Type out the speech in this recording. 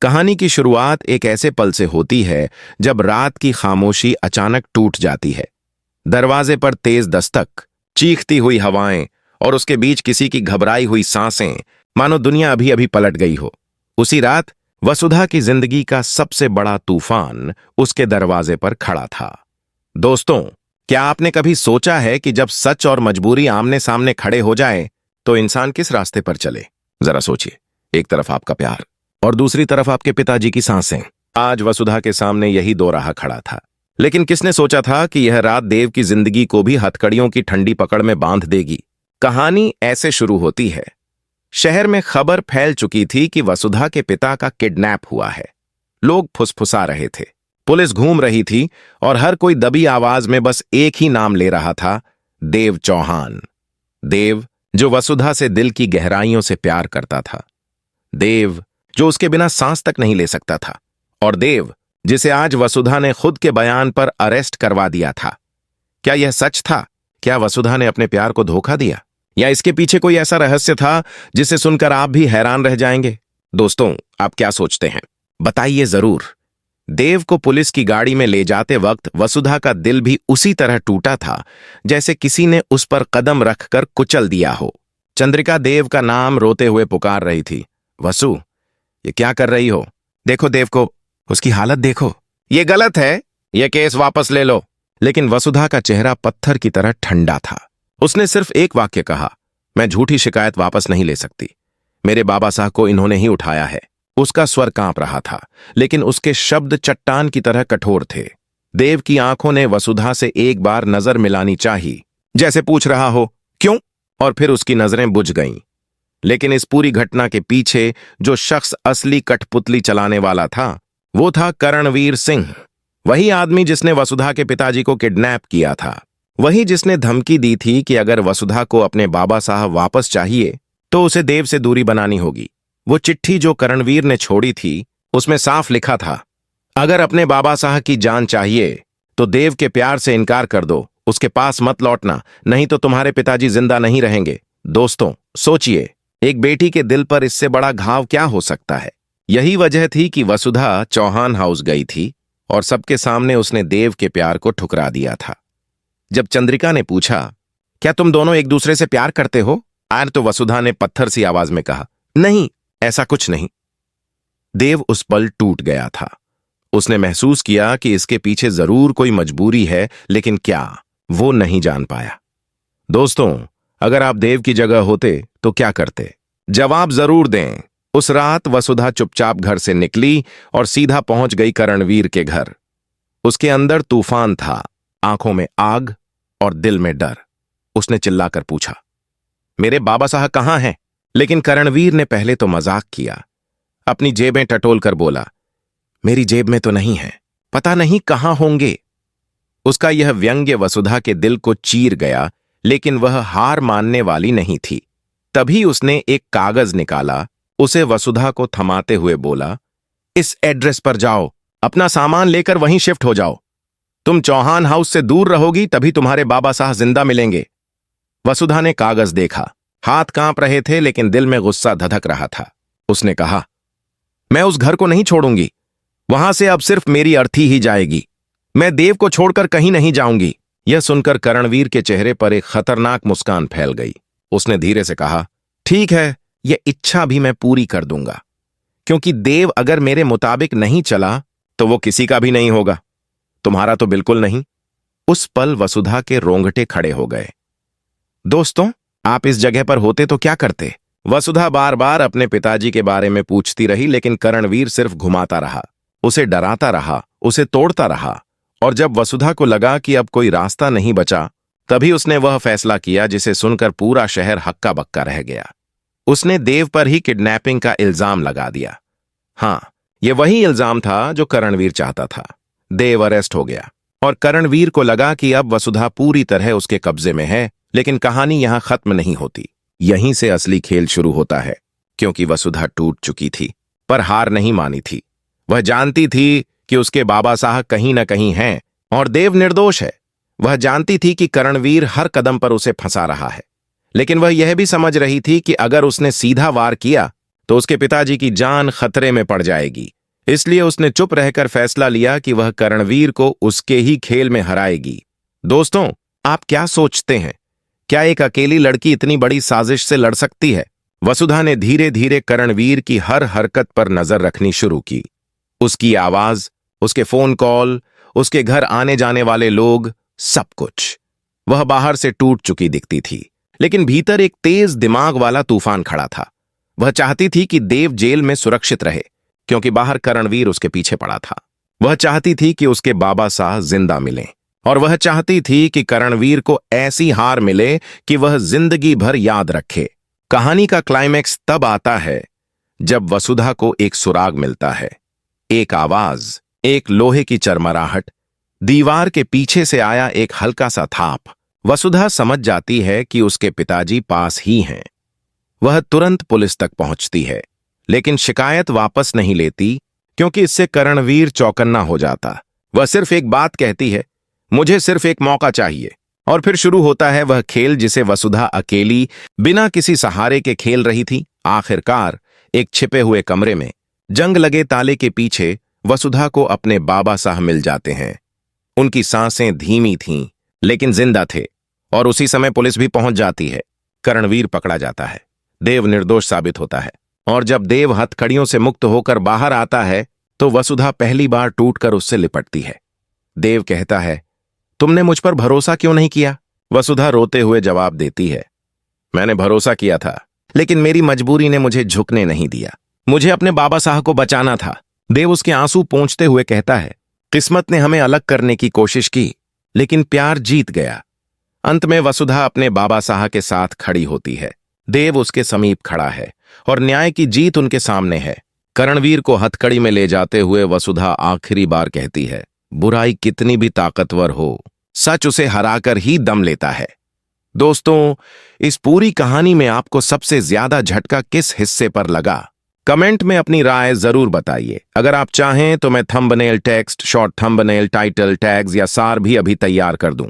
कहानी की शुरुआत एक ऐसे पल से होती है जब रात की खामोशी अचानक टूट जाती है। दरवाजे पर तेज दस्तक, चीखती हुई हवाएं और उसके बीच किसी की घबराई हुई सांसें, मानो दुनिया अभी अभी पलट गई हो। उसी रात वसुधा की जिंदगी का सबसे बड़ा तूफान उसके दरवाजे पर खड़ा था। दोस्तों, क्या आपने कभी सोचा है कि जब सच और मजबूरी आमने सामने खड़े हो जाए तो इंसान किस रास्ते पर चले? जरा सोचिए, एक तरफ आपका प्यार और दूसरी तरफ आपके पिताजी की सांसें। आज वसुधा के सामने यही दो राह खड़ा था। लेकिन किसने सोचा था कि यह रात देव की जिंदगी को भी हथकड़ियों की ठंडी पकड़ में बांध देगी। कहानी ऐसे शुरू होती है। शहर में खबर फैल चुकी थी कि वसुधा के पिता का किडनैप हुआ है। लोग फुसफुसा रहे थे, पुलिस घूम रही थी और हर कोई दबी आवाज में बस एक ही नाम ले रहा था, देव चौहान। देव जो वसुधा से दिल की गहराइयों से प्यार करता था। देव जो उसके बिना सांस तक नहीं ले सकता था। और देव जिसे आज वसुधा ने खुद के बयान पर अरेस्ट करवा दिया था। क्या यह सच था? क्या वसुधा ने अपने प्यार को धोखा दिया, या इसके पीछे कोई ऐसा रहस्य था जिसे सुनकर आप भी हैरान रह जाएंगे? दोस्तों, आप क्या सोचते हैं? बताइए जरूर। देव को पुलिस की गाड़ी में ले जाते वक्त वसुधा का दिल भी उसी तरह टूटा था जैसे किसी ने उस पर कदम रखकर कुचल दिया हो। चंद्रिका देव का नाम रोते हुए पुकार रही थी। वसु, ये क्या कर रही हो? देखो देव को, उसकी हालत देखो। ये गलत है, ये केस वापस ले लो। लेकिन वसुधा का चेहरा पत्थर की तरह ठंडा था। उसने सिर्फ एक वाक्य कहा, मैं झूठी शिकायत वापस नहीं ले सकती। मेरे बाबा साहब को इन्होंने ही उठाया है। उसका स्वर कांप रहा था, लेकिन उसके शब्द चट्टान की तरह कठोर थे। देव की आंखों ने वसुधा से एक बार नजर मिलानी चाही, जैसे पूछ रहा हो क्यों, और फिर उसकी नजरें बुझ गईं। लेकिन इस पूरी घटना के पीछे जो शख्स असली कठपुतली चलाने वाला था, वो था करणवीर सिंह। वही आदमी जिसने वसुधा के पिताजी को किडनैप किया था। वही जिसने धमकी दी थी कि अगर वसुधा को अपने बाबा साहब वापस चाहिए तो उसे देव से दूरी बनानी होगी। वो चिट्ठी जो करणवीर ने छोड़ी थी, उसमें साफ लिखा था, अगर अपने बाबा साहब की जान चाहिए तो देव के प्यार से इनकार कर दो, उसके पास मत लौटना, नहीं तो तुम्हारे पिताजी जिंदा नहीं रहेंगे। दोस्तों, सोचिए, एक बेटी के दिल पर इससे बड़ा घाव क्या हो सकता है? यही वजह थी कि वसुधा चौहान हाउस गई थी और सबके सामने उसने देव के प्यार को ठुकरा दिया था। जब चंद्रिका ने पूछा, क्या तुम दोनों एक दूसरे से प्यार करते हो? तो वसुधा ने पत्थर सी आवाज में कहा, नहीं, ऐसा कुछ नहीं। देव उस पल टूट गया था। उसने महसूस किया कि इसके पीछे जरूर कोई मजबूरी है, लेकिन क्या, वो नहीं जान पाया। दोस्तों, अगर आप देव की जगह होते तो क्या करते? जवाब जरूर दें। उस रात वसुधा चुपचाप घर से निकली और सीधा पहुंच गई करणवीर के घर। उसके अंदर तूफान था, आंखों में आग और दिल में डर। उसने चिल्लाकर पूछा, मेरे बाबा साहब कहां हैं? लेकिन करणवीर ने पहले तो मजाक किया, अपनी जेबें टटोलकर बोला, मेरी जेब में तो नहीं है, पता नहीं कहां होंगे। उसका यह व्यंग्य वसुधा के दिल को चीर गया, लेकिन वह हार मानने वाली नहीं थी। तभी उसने एक कागज निकाला, उसे वसुधा को थमाते हुए बोला, इस एड्रेस पर जाओ, अपना सामान लेकर वहीं शिफ्ट हो जाओ। तुम चौहान हाउस से दूर रहोगी तभी तुम्हारे बाबा साहब जिंदा मिलेंगे। वसुधा ने कागज देखा, हाथ कांप रहे थे लेकिन दिल में गुस्सा धधक रहा था। उसने कहा, मैं उस घर को नहीं छोड़ूंगी, वहां से अब सिर्फ मेरी अर्थी ही जाएगी। मैं देव को छोड़कर कहीं नहीं जाऊंगी। यह सुनकर करणवीर के चेहरे पर एक खतरनाक मुस्कान फैल गई। उसने धीरे से कहा, ठीक है, यह इच्छा भी मैं पूरी कर दूंगा, क्योंकि देव अगर मेरे मुताबिक नहीं चला तो वो किसी का भी नहीं होगा, तुम्हारा तो बिल्कुल नहीं। उस पल वसुधा के रोंगटे खड़े हो गए। दोस्तों, आप इस जगह पर होते तो क्या करते? वसुधा बार बार अपने पिताजी के बारे में पूछती रही, लेकिन करणवीर सिर्फ घुमाता रहा, उसे डराता रहा, उसे तोड़ता रहा। और जब वसुधा को लगा कि अब कोई रास्ता नहीं बचा, तभी उसने वह फैसला किया जिसे सुनकर पूरा शहर हक्का बक्का रह गया। उसने देव पर ही किडनैपिंग का इल्जाम लगा दिया। हां, यह वही इल्जाम था जो करणवीर चाहता था। देव अरेस्ट हो गया और करणवीर को लगा कि अब वसुधा पूरी तरह उसके कब्जे में है। लेकिन कहानी यहां खत्म नहीं होती। यहीं से असली खेल शुरू होता है, क्योंकि वसुधा टूट चुकी थी पर हार नहीं मानी थी। वह जानती थी कि उसके बाबा साहब कहीं न कहीं हैं और देव निर्दोष है। वह जानती थी कि करणवीर हर कदम पर उसे फंसा रहा है, लेकिन वह यह भी समझ रही थी कि अगर उसने सीधा वार किया तो उसके पिताजी की जान खतरे में पड़ जाएगी। इसलिए उसने चुप रहकर फैसला लिया कि वह करणवीर को उसके ही खेल में हराएगी। दोस्तों, आप क्या सोचते हैं? क्या एक अकेली लड़की इतनी बड़ी साजिश से लड़ सकती है? वसुधा ने धीरे धीरे करणवीर की हर हरकत पर नजर रखनी शुरू की। उसकी आवाज, उसके फोन कॉल, उसके घर आने जाने वाले लोग, सब कुछ। वह बाहर से टूट चुकी दिखती थी, लेकिन भीतर एक तेज दिमाग वाला तूफान खड़ा था। वह चाहती थी कि देव जेल में सुरक्षित रहे, क्योंकि बाहर करणवीर उसके पीछे पड़ा था। वह चाहती थी कि उसके बाबा साह जिंदा मिलें, और वह चाहती थी कि करणवीर को ऐसी हार मिले कि वह जिंदगी भर याद रखे। कहानी का क्लाइमैक्स तब आता है जब वसुधा को एक सुराग मिलता है। एक आवाज, एक लोहे की चरमराहट, दीवार के पीछे से आया एक हल्का सा थाप। वसुधा समझ जाती है कि उसके पिताजी पास ही हैं। वह तुरंत पुलिस तक पहुंचती है, लेकिन शिकायत वापस नहीं लेती, क्योंकि इससे करणवीर चौकन्ना हो जाता। वह सिर्फ एक बात कहती है, मुझे सिर्फ एक मौका चाहिए। और फिर शुरू होता है वह खेल जिसे वसुधा अकेली, बिना किसी सहारे के खेल रही थी। आखिरकार एक छिपे हुए कमरे में, जंग लगे ताले के पीछे, वसुधा को अपने बाबा साह मिल जाते हैं। उनकी सांसें धीमी थीं, लेकिन जिंदा थे। और उसी समय पुलिस भी पहुंच जाती है। करणवीर पकड़ा जाता है। देव निर्दोष साबित होता है। और जब देव हथकड़ियों से मुक्त होकर बाहर आता है, तो वसुधा पहली बार टूटकर उससे लिपटती है। देव कहता है, तुमने मुझ पर भरोसा क्यों नहीं किया? वसुधा रोते हुए जवाब देती है, मैंने भरोसा किया था, लेकिन मेरी मजबूरी ने मुझे झुकने नहीं दिया। मुझे अपने बाबा साहब को बचाना था। देव उसके आंसू पोंछते हुए कहता है, किस्मत ने हमें अलग करने की कोशिश की, लेकिन प्यार जीत गया। अंत में वसुधा अपने बाबा साहब के साथ खड़ी होती है। देव उसके समीप खड़ा है और न्याय की जीत उनके सामने है। करणवीर को हथकड़ी में ले जाते हुए वसुधा आखिरी बार कहती है, बुराई कितनी भी ताकतवर हो, सच उसे हराकर ही दम लेता है। दोस्तों, इस पूरी कहानी में आपको सबसे ज्यादा झटका किस हिस्से पर लगा? कमेंट में अपनी राय जरूर बताइए। अगर आप चाहें तो मैं thumbnail text, short thumbnail, title, tags या सार भी अभी तैयार कर दूं।